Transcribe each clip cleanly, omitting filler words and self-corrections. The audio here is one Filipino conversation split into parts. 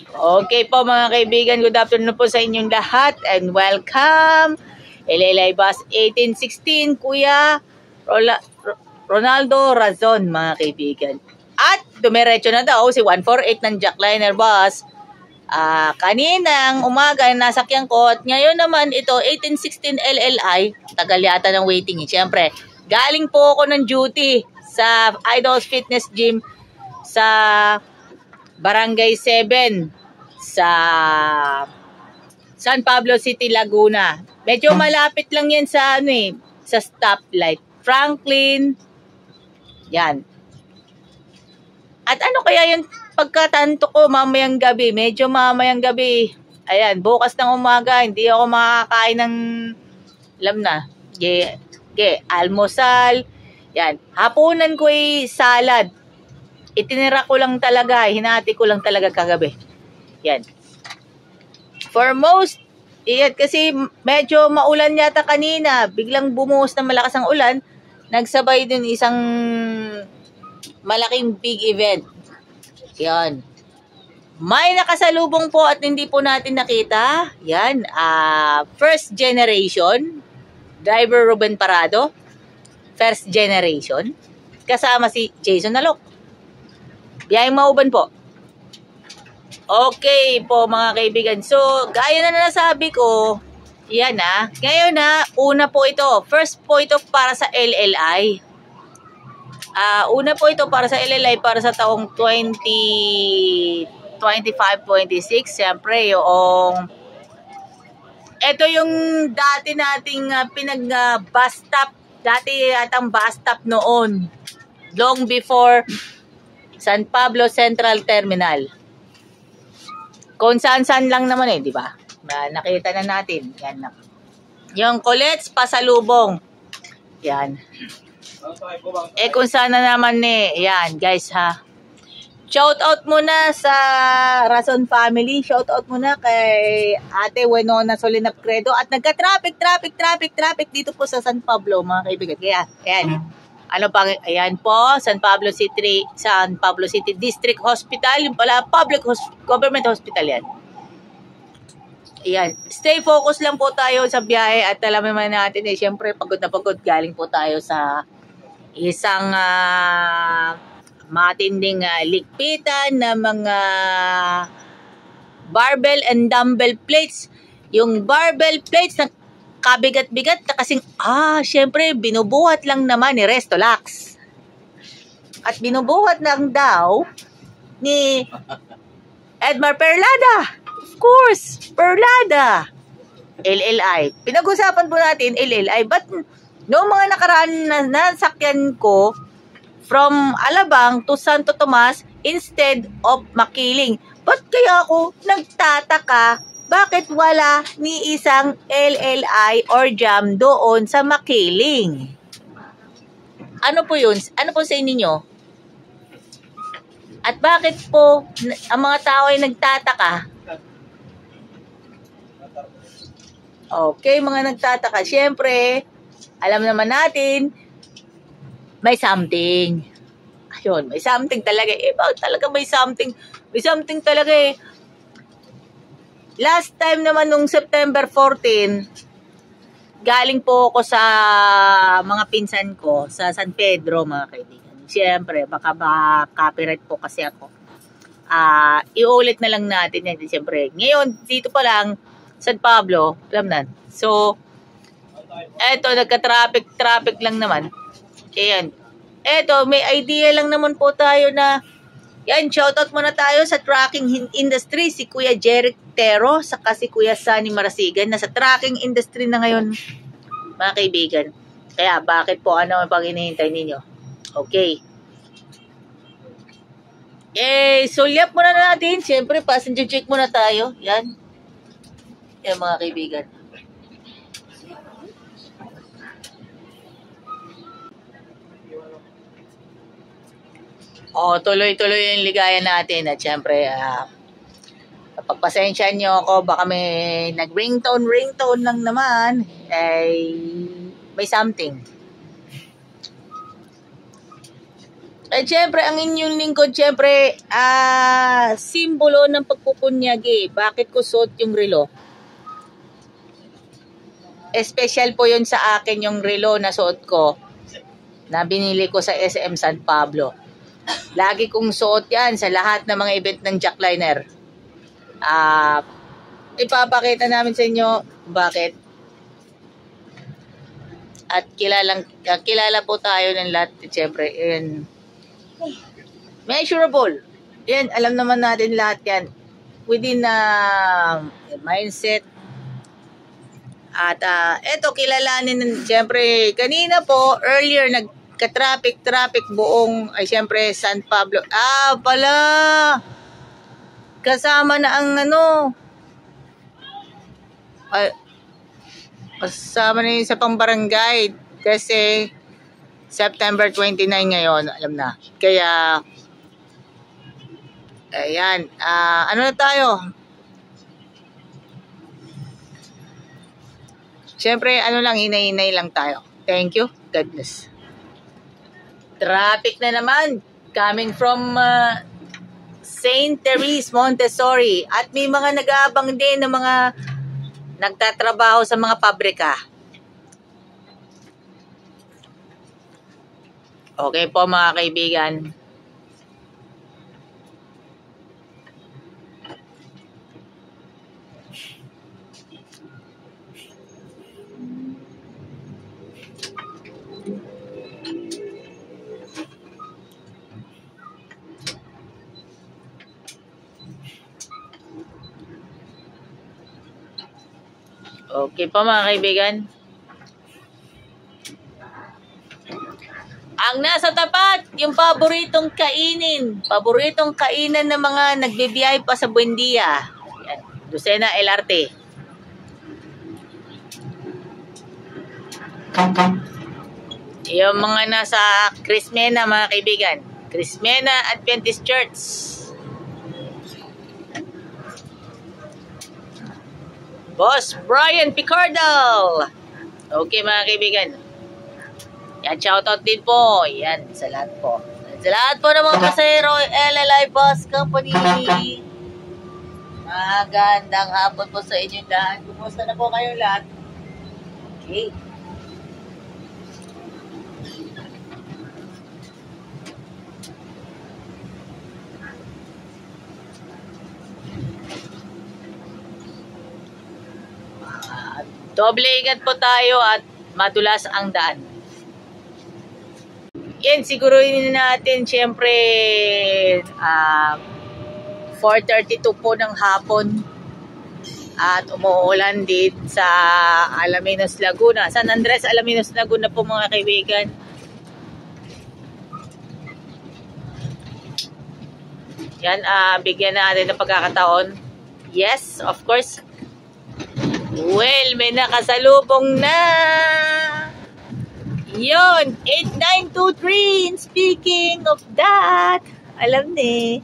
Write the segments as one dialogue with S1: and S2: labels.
S1: Okay po mga kaibigan, good afternoon po sa inyong lahat and welcome. LLI Bus 1816, Kuya Ronaldo Razon mga kaibigan. At dumiretso na daw si 148 ng Jackliner Bus. Kaninang umaga nasakyan ko at ngayon naman ito 1816 LLI. Tagal yata ng waiting eh. Siyempre, galing po ako ng duty sa Idols Fitness Gym sa Barangay 7 sa San Pablo City, Laguna. Medyo malapit lang yan sa sa stoplight. Franklin. Yan. At ano kaya yung pagkatanto ko mamayang gabi? Medyo mamayang gabi. Ayan, bukas ng umaga, hindi ako makakain ng alam na. Almusal. Yan. Hapunan ko ay salad. Itinira ko lang talaga, hinati ko lang talaga kagabi. Yan. For most, yan, kasi medyo maulan yata kanina. Biglang bumuhos na malakas ang ulan. Nagsabay dun isang malaking big event. Yan. May nakasalubong po at hindi po natin nakita. Yan. First generation. Driver Ruben Parado. First generation. Kasama si Jason Nalok. Biyayang Mauban po. Okay po mga kaibigan. So, gaya na nasabi ko, yan ngayon una po ito. First po ito para sa LLI. Una po ito para sa LLI para sa taong 2025-26. Siyempre, ito yung dati nating bus stop. Dati atang bus stop noon. Long before San Pablo Central Terminal. Kung saan-saan lang naman di ba? Nakita na natin. Yan na. Yung Colette's pasalubong. Yan. Kung saan na naman yan, guys ha. Shout out muna sa Razon family. Shout out muna kay Ate Wenona Solinap Credo. At nagka-traffic dito po sa San Pablo, mga kaibigan. Kaya, ayan. Ayan po, San Pablo City District Hospital, yung pala public government hospital yan. Ayan, stay focus lang po tayo sa biyahe at alam naman natin syempre pagod na pagod, galing po tayo sa isang matinding ligpitan na mga barbell and dumbbell plates. Yung barbell plates na kabigat-bigat na kasing, syempre, binubuhat lang naman ni Restolax. At binubuhat lang daw ni Edmar Perlada. Of course, Perlada. LLI. Pinag-usapan po natin, LLI. But, noong mga nakaraan na nasakyan ko, from Alabang to Santo Tomas, instead of Makiling. Ba't kaya ako nagtataka bakit wala ni isang LLI or jam doon sa Makiling? Ano po yun? Ano po sa inyo? At bakit po ang mga tao ay nagtataka? Okay, mga nagtataka. Siyempre, alam naman natin, may something. Ayun, may something talaga. Bakit talaga may something? May something talaga Last time naman nung September 14, galing po ako sa mga pinsan ko sa San Pedro, mga kaibigan. Siyempre, baka copyright po kasi ako. Iulit na lang natin yan, siyempre. Ngayon, dito pa lang, San Pablo, alam na. So, eto, nagka-traffic lang naman. Ayan. Eto, may idea lang naman po tayo na yan, shoutout muna tayo sa trucking industry, si Kuya Jeric Tero, saka si Kuya Sunny Marasigan. Nasa trucking industry na ngayon, mga kaibigan. Kaya, bakit po ano ang pang hinihintay ninyo? Okay. Sulyap muna natin. Siyempre, passenger check muna tayo. Yan. Yan, mga kaibigan. Tuloy-tuloy yung ligaya natin. At syempre, pagpasensyahan nyo ako, baka may nag-ringtone lang naman, may something. Eh, syempre, ang inyong lingkod, syempre, simbolo ng pagpupunyagi. Bakit ko suot yung relo? Special po yun sa akin yung relo na suot ko na binili ko sa SM San Pablo. Lagi kong suot yan sa lahat ng mga event ng Jackliner. Ipapakita namin sa inyo bakit. At kilala po tayo ng lahat. Siyempre, yun. Measurable. Yan, alam naman natin lahat yan. Within mindset. At eto, kilalanin. Siyempre, kanina po, earlier, nagka-traffic buong, ay siyempre, San Pablo. Pala! Kasama na ang kasama na yun sa pambarangay kasi September 29 ngayon, alam na. Kaya, ayan, ano na tayo? Siyempre, hinay-hinay lang tayo. Thank you. God bless. Traffic na naman coming from St. Therese Montessori. At may mga nag-aabang din ng mga nagtatrabaho sa mga pabrika. Okay po mga kaibigan. Okay po mga kaibigan. Ang nasa tapat, yung paboritong kainan ng mga nagbibiyay pa sa Buendia. Yan, Lucena LRT. Yung mga nasa Crismena mga kaibigan. Crismena Adventist Church. Boss Brian Picardo. Okay mga kaibigan. Yan, shoutout din po. Yan, sa lahat po. Sa lahat po ng mga pasahero, LLI Bus Company. Magandang hapon po sa inyo lahat. Kumusta na po kayo lahat? Okay. Doble ingat po tayo at madulas ang daan. Yan, siguruhin natin syempre 4:32 po ng hapon at umuulan din sa Alaminos, Laguna. San Andres, Alaminos, Laguna po mga kaibigan. Yan, bigyan natin ng pagkakataon. Yes, of course. Well, may nakasalubong na. Yon, 8923. And speaking of that, alam ni.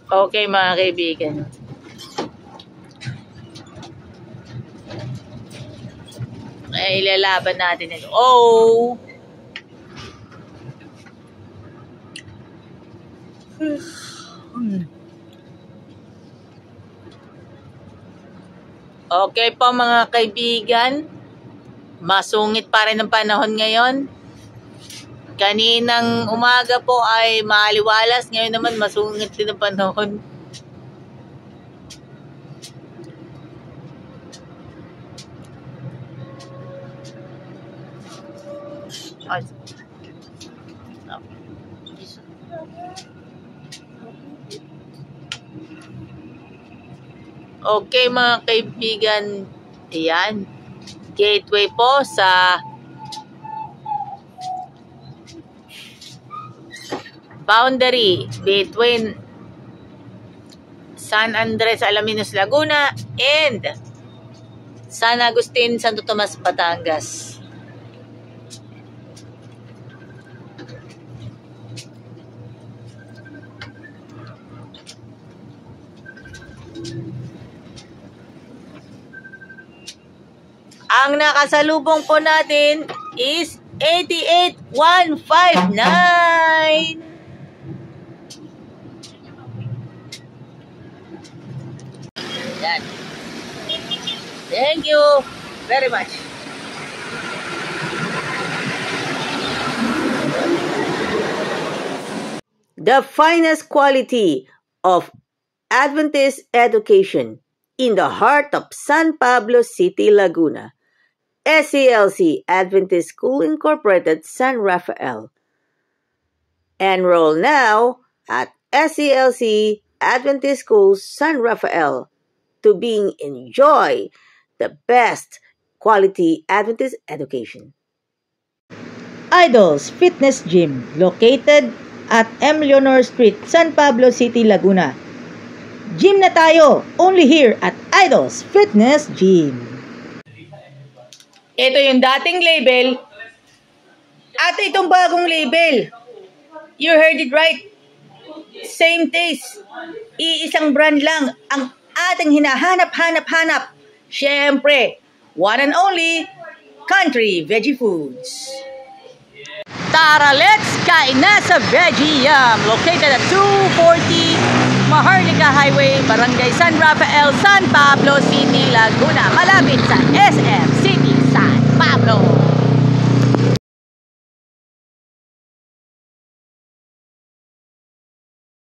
S1: Okay mga kaibigan. Ay, ilalaban natin ito. Oh! Okay po mga kaibigan. Masungit pa rin ang panahon ngayon. Kaninang umaga po ay maaliwalas. Ngayon naman masungit din ang panahon. Okay mga kaibigan, ayan, gateway po sa boundary between San Andres, Alaminos, Laguna and San Agustin, Santo Tomas, Batangas. Ang nakasalubong po natin is 88,159. Yan. Thank you very much. The finest quality of Adventist education in the heart of San Pablo City, Laguna. SCLC Adventist School Incorporated, San Rafael. Enroll now at SCLC Adventist School, San Rafael, to enjoy the best quality Adventist education. Idols Fitness Gym, located at M. Leonor Street, San Pablo City, Laguna. Gym na tayo, only here at Idols Fitness Gym. Ito yung dating label at itong bagong label. You heard it right. Same taste. Iisang brand lang ang ating hinahanap-hanap-hanap. Siyempre, one and only Country Veggie Foods. Tara, let's kain na sa Veggie Yum, located at 240 Maharlika Highway, Barangay San Rafael, San Pablo City, Laguna, malapit sa SM City, San Pablo.